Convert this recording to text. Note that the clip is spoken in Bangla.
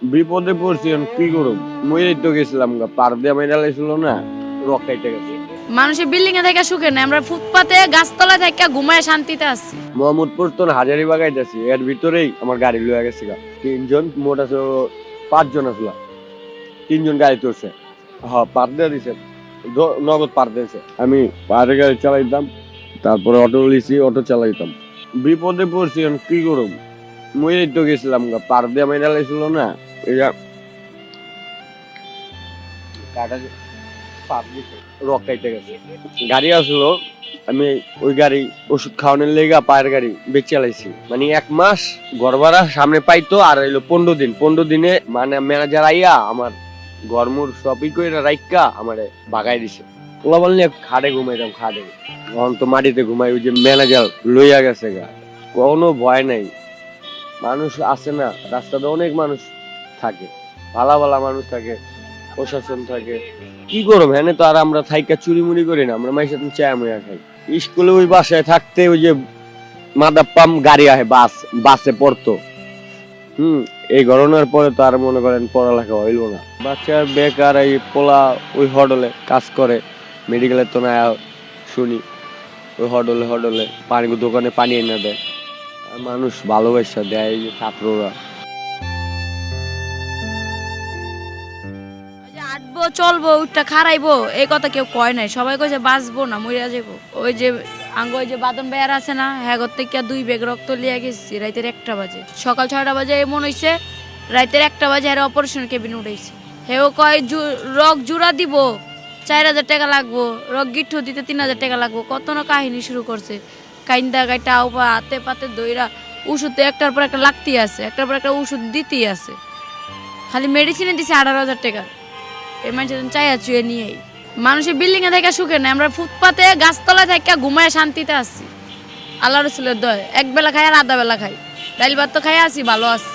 বিপদে পড়ছি এখন কি করব? মইরেই তো গেছিলাম গা, পার দিয়া মাইরা লাইছিল না, রক কাইটা গেছে। মানুষের বিল্ডিং এ থেকে সুখে নাই, আমরা ফুটপাতে গাছতলায় থেকে ঘুমায় শান্তিতে আছি। মোহাম্মদপুর তো হাজারিবাগ আইতাছি, এর ভিতরেই আমার গাড়ি লইয়া গেছে গা। তিনজন মোট আছে, 5 জন আসলা, 3 জন গাড়ি তুলছে। হ্যাঁ, পার দিয়ে দিছে, নগদ পার দিয়েছে। আমি পারে গাড়ি চালাইতাম, তারপরে অটো লিছি, অটো চালাইতাম। বিপদে পড়ছি এখন কি করব? মইরেই তো গেছিলাম গা, পার দিয়া মাইরা লাইছিল না, এটা কাটা পার দিছে, রক কাইটা গেছে। গাড়ি আসলো, আমি ওই গাড়ি ওষুধ খাওয়ানোর লেগা পায়ের গাড়ি বেচে চালাইছি। মানে 1 মাস ঘর ভাড়া সামনে পাইতো, আর হইলো 15 দিন। 15 দিনে মানে ম্যানেজার আইয়া আমার ঘরমুর সবই কইরা রাইকা আমারে ভাগাই দিছে। ওলা বললে খাটে ঘুমাইতাম, খাটে। এখন তো মাটিতে ঘুমাই, ওই যে ম্যানেজার লইয়া গেছে গা। কোনো ভয় নাই, মানুষ আছে না রাস্তাতে, অনেক মানুষ থাকে, ভালা ভালা মানুষ থাকে, প্রশাসন থাকে। কি করব, হ্যাঁ তো আর আমরা থাইকা চুরি মুড়ি করি না, আমরা মাইর সাথে চায়া মুয়া খাই। স্কুলে ওই বাসায় থাকতে ওই যে মাদাপ্পাম গাড়ি আহে, বাসে পড়তো। এই ঘটনার পরে তো আর মনে করেন পড়ালেখা হইল না। বাচ্চার বেকার এই পোলা ওই হডলে কাজ করে, মেডিকেলের তো না শুনি, ওই হডলে পানি দোকানে পানি এনে দেয়, আর মানুষ ভালোবাসা দেয় এই যে ছাত্ররা। ওই যে আটবো চলবো উঠটা খারাইবো এই কথা কেউ কয় নাই, সবাই কইছে বাঁচবো না মইরা যাবো। ওই যে আঙ্গ ওই যে বাদন বেয়ার আছে না, হ্যাঁ থেকে 2 ব্যাগ রক্ত লিয়া গেছি রাইতের 1টা বাজে, সকাল 6টা বাজে এমন হইছে রাইতের 1টা বাজে আর অপারেশন কেবিন উঠাইছে। হেও কয় রক জুড়া দিব 4000 টাকা লাগবো, রক গিঠু দিতে 3000 টাকা লাগবো, কত না কাহিনী শুরু করছে। কাইন্দা গাইটা আউপা হাতে পাতে দইরা ওষুধ তো একটার পর একটা লাগতেই আছে, একটার পর একটা ওষুধ দিতেই আছে। খালি মেডিসিনে দিছে 18,000 টাকা। এই মানুষ চাইয়া চুয়ে নিয়েই মানুষের বিল্ডিং এ থেকে সুখে নাই, আমরা ফুটপাতে গাছতলায় থেকে ঘুমায় শান্তিতে আছি। আল্লাহ রসুলের দয়, 1 বেলা খাই আর আধা বেলা খাই, ডাইল ভাত তো খাই আছি, ভালো আছি।